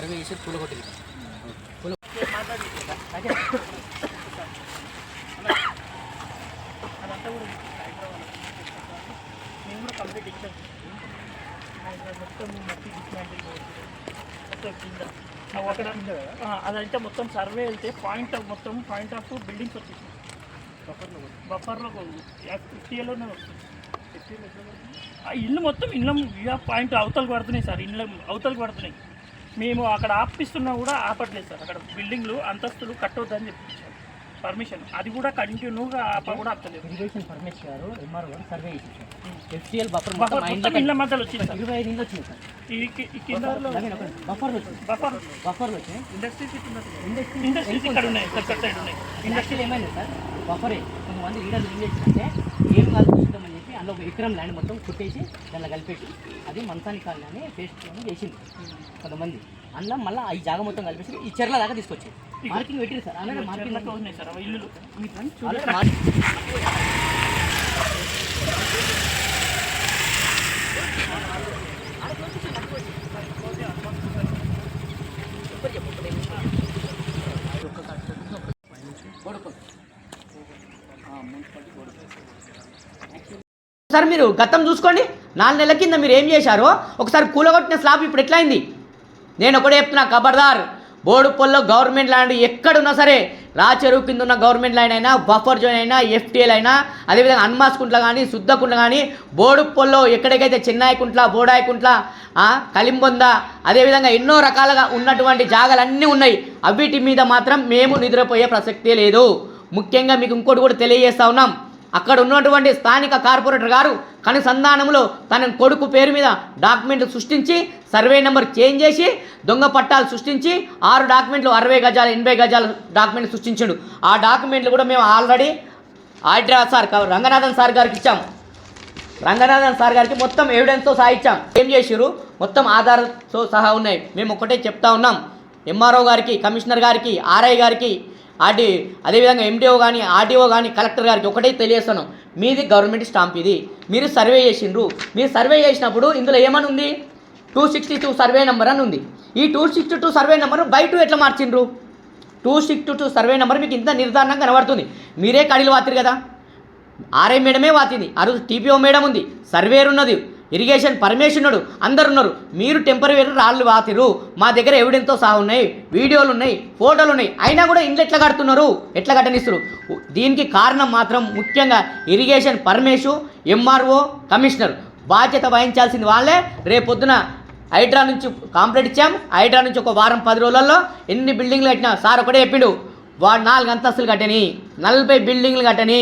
Survey చేసి కూలగొట్టింది. అదంతా కూడా మేము కూడా కంప్లీట్ ఇచ్చాం. మొత్తం మట్టి డిస్మాంటిల్ మొత్తం కింద అక్కడ అదంతా మొత్తం సర్వే వెళ్తే మొత్తం పాయింట్ ఆఫ్ బిల్డింగ్స్ వచ్చేసి బఫర్లో 50లోనే వస్తుంది. ఇల్లు మొత్తం ఇళ్ళ పాయింట్ అవతలకు పడుతున్నాయి సార్. ఇళ్ళ అవతలకు పడుతున్నాయి. మేము అక్కడ ఆపిస్తున్నా కూడా ఆపట్లేదు సార్. అక్కడ బిల్డింగ్లు అంతస్తులు కట్టొద్దని చెప్పి పర్మిషన్, అది కూడా కంటిన్యూగా ఆప కూడా ఆపలేదు. ఇరిగేషన్ పర్మిషన్ గారు ఎంఆర్ఓ గారు సర్వే చేసి ఎఫ్సిఎల్ బఫర్ ఇళ్ళ మధ్యలో వచ్చింది సార్. 25 ఇళ్ళు వచ్చింది సార్. ఈ కింద బఫర్లు వచ్చినాయి. ఇండస్ట్రీస్ ఇక్కడ ఉన్నాయి సార్. సైడ్ ఉన్నాయి. ఇండస్ట్రీలు ఏమైంది సార్, బఫరే కొంతమంది లీడర్లు ఏం చేసిందంటే ఏం కలుపుతుందని చెప్పి అందులో ఒక ఎకరం ల్యాండ్ మొత్తం కొట్టేసి దానిలో కలిపేసి అది మంచాని కాలని పేస్ట్ చేసింది కొంతమంది. అందులో మళ్ళీ ఈ జాగా మొత్తం కలిపేసి ఈ చెర్ల దాకా తీసుకొచ్చి మార్కింగ్ పెట్టింది సార్. అలాగే మార్కింగ్ ఉన్నాయి సార్ ఇల్లు. సార్ మీరు గతం చూసుకోండి. 4 నెలల కింద మీరు ఏం చేశారో ఒకసారి కూలగొట్టిన స్లాబ్ ఇప్పుడు ఎట్లయింది. నేను ఒకటే చెప్తున్నా, ఖబర్దార్. బోడుపల్లో గవర్నమెంట్ ల్యాండ్ ఎక్కడున్నా సరే, రాచెరువు కింద ఉన్న గవర్నమెంట్ ల్యాండ్ అయినా, బఫర్ జోన్ అయినా, ఎఫ్టీఎల్ అయినా, అదేవిధంగా హన్మాస్కుంట్ల కానీ, శుద్ధకుంట్ల కానీ, బోడుపల్లో ఎక్కడికైతే చెన్నాయికుంట్ల, బోడాయికుంట్ల, కలింబొంద, అదేవిధంగా ఎన్నో రకాలుగా ఉన్నటువంటి జాగాలన్నీ ఉన్నాయి. అవిటి మీద మాత్రం మేము నిద్రపోయే ప్రసక్తే లేదు. ముఖ్యంగా మీకు ఇంకోటి కూడా తెలియజేస్తా ఉన్నాం. అక్కడ ఉన్నటువంటి స్థానిక కార్పొరేటర్ గారు కనుసంధానంలో తన కొడుకు పేరు మీద డాక్యుమెంట్లు సృష్టించి సర్వే నెంబర్ చేంజ్ చేసి దొంగ పట్టాలు సృష్టించి 6 డాక్యుమెంట్లు 60 గజాలు 80 గజాల డాక్యుమెంట్లు సృష్టించాడు. ఆ డాక్యుమెంట్లు కూడా మేము already order sir Ranganathan sir గారికి ఇచ్చాం. రంగనాథన్ సార్ గారికి మొత్తం ఎవిడెన్స్తో సహా ఇచ్చాం. ఏం చేసారు, మొత్తం ఆధారంతో సహా ఉన్నాయి. మేము ఒకటే చెప్తా ఉన్నాం, ఎంఆర్ఓ గారికి, కమిషనర్ గారికి, ఆర్ఐ గారికి, అదేవిధంగా ఎండిఓ కానీ, ఆర్డీఓ కానీ, కలెక్టర్ గారికి ఒకటే తెలియజేస్తాను, మీది గవర్నమెంట్ స్టాంప్, ఇది మీరు సర్వే చేసిండ్రు. మీరు సర్వే చేసినప్పుడు ఇందులో ఏమని ఉంది, 262 సర్వే నెంబర్ అని ఉంది. ఈ 262 సర్వే నెంబర్ బై 2 ఎట్లా మార్చిండ్రు? 262 సర్వే నెంబర్ మీకు ఇంత నిర్ధారణంగా కనబడుతుంది. మీరే కడీలు వాతిరు కదా, ఆర్ఐ మేడమే వాతింది, ఆ రోజు టీపీఓ మేడం ఉంది, సర్వేర్ ఉన్నది, ఇరిగేషన్ పర్మిషన్ ఉన్నాడు, అందరు ఉన్నారు. మీరు టెంపరీ రాళ్ళు వాతిరు. మా దగ్గర ఎవిడెన్స్తో సహా ఉన్నాయి, వీడియోలు ఉన్నాయి, ఫోటోలు ఉన్నాయి. అయినా కూడా ఇంట్లో ఎట్లా కడుతున్నారు, ఎట్లా కట్టనిస్తారు? దీనికి కారణం మాత్రం ముఖ్యంగా ఇరిగేషన్ పర్మిషన్, ఎంఆర్ఓ, కమిషనర్ బాధ్యత వహించాల్సింది వాళ్ళే. రేపొద్దున హైడ్రా నుంచి కాంప్లైంట్ ఇచ్చాం. హైడ్రా నుంచి ఒక వారం 10 రోజులలో ఎన్ని బిల్డింగ్లు కట్టినా సార్ ఒకటే చెప్పిండు, వాడు 4 అంతస్తులు కట్టని, 40 బిల్డింగ్లు కట్టని,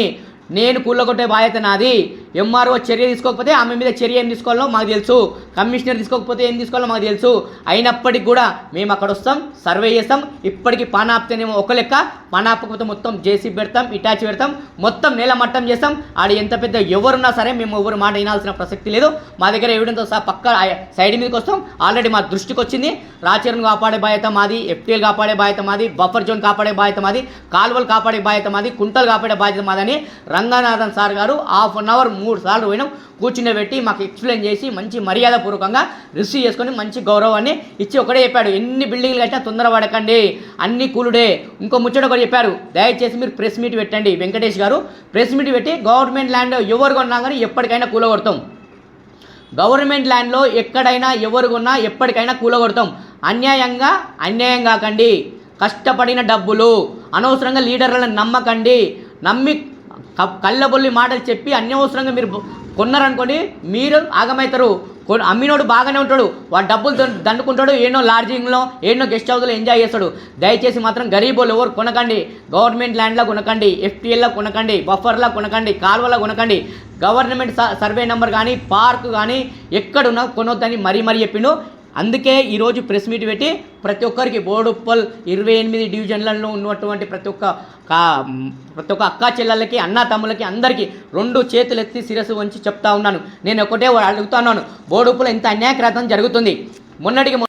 నేను కూలగొట్టే బాధ్యత నాది. ఎంఆర్ఓ చర్య తీసుకోకపోతే ఆమె మీద చర్య ఏం తీసుకోవాలో మాకు తెలుసు, కమిషనర్ తీసుకోకపోతే ఏం తీసుకోవాలో మాకు తెలుసు. అయినప్పటికీ కూడా మేము అక్కడ వస్తాం, సర్వే చేస్తాం. ఇప్పటికీ పని ఆపితేనేమో ఒక లెక్క, పని ఆపకపోతే మొత్తం జేసీ పెడతాం, ఇటాచి పెడతాం, మొత్తం నేల మట్టం చేస్తాం. ఆడ ఎంత పెద్ద ఎవరున్నా సరే మేము ఎవరు మాట వినాల్సిన ప్రసక్తి లేదు. మా దగ్గర ఎవిడెన్స్ సహా పక్క సైడ్ మీదకి వస్తాం. ఆల్రెడీ మా దృష్టికి వచ్చింది. రాచరణ్ కాపాడే బాధ్యత మాది, ఎఫ్టీఎల్ కాపాడే బాధ్యత మాది, బఫర్ జోన్ కాపాడే బాధ్యత మాది, కాలువలు కాపాడే బాధ్యత మాది, కుంటలు కాపాడే బాధ్యత మాదని రంగనాథన్ సార్ గారు 1/2 అవర్ 3 సార్లు పోయినాం. కూర్చుండబెట్టి మాకు ఎక్స్ప్లెయిన్ చేసి మంచి మర్యాదపూర్వకంగా రిసీవ్ చేసుకొని మంచి గౌరవాన్ని ఇచ్చి ఒకటే చెప్పాడు, ఎన్ని బిల్డింగ్లు కట్టినా తొందరపడకండి, అన్ని కూలుడే. ఇంకో ముచ్చట ఒకటి చెప్పారు, దయచేసి మీరు ప్రెస్ మీట్ పెట్టండి. వెంకటేష్ గారు ప్రెస్ మీట్ పెట్టి గవర్నమెంట్ ల్యాండ్ ఎవరు కొన్నా కానీ ఎప్పటికైనా కూలగొడతాం. గవర్నమెంట్ ల్యాండ్లో ఎక్కడైనా ఎవరు కొన్నా ఎప్పటికైనా కూలగొడతాం. అన్యాయం కాకండి. కష్టపడిన డబ్బులు అనవసరంగా లీడర్లను నమ్మకండి. నమ్మి కళ్ళబొల్లి మాటలు చెప్పి అన్యవసరంగా మీరు కొన్నారనుకోండి, మీరు ఆగమవుతారు. అమ్మినోడు బాగానే ఉంటాడు, వాడు డబ్బులు దండుకుంటాడు, ఏనో లాడ్జింగ్లో ఏనో గెస్ట్ హౌస్లో ఎంజాయ్ చేస్తాడు. దయచేసి మాత్రం గరీబోళ్ళు ఎవరు కొనకండి. గవర్నమెంట్ ల్యాండ్లో కొనకండి, ఎఫ్టీఎల్లో కొనకండి, బఫర్లో కొనకండి, కాలువలో కొనకండి. గవర్నమెంట్ సర్వే నెంబర్ కానీ, పార్క్ కానీ ఎక్కడున్నా కొనొద్దని మరీ చెప్పిండు. అందుకే ఈరోజు ప్రెస్ మీట్ పెట్టి ప్రతి ఒక్కరికి బోడుప్పల్ 28 డివిజన్లలో ఉన్నటువంటి ప్రతి ఒక్క అక్కా చెల్లెళ్ళకి, అన్నా తమ్ములకి అందరికీ 2 చేతులు ఎత్తి శిరస్సు వంచి చెప్తా ఉన్నాను. నేను ఒకటే అడుగుతున్నాను, బోడుప్పల్ ఎంత అన్యాయక్రాంతం జరుగుతుంది. మొన్నటికి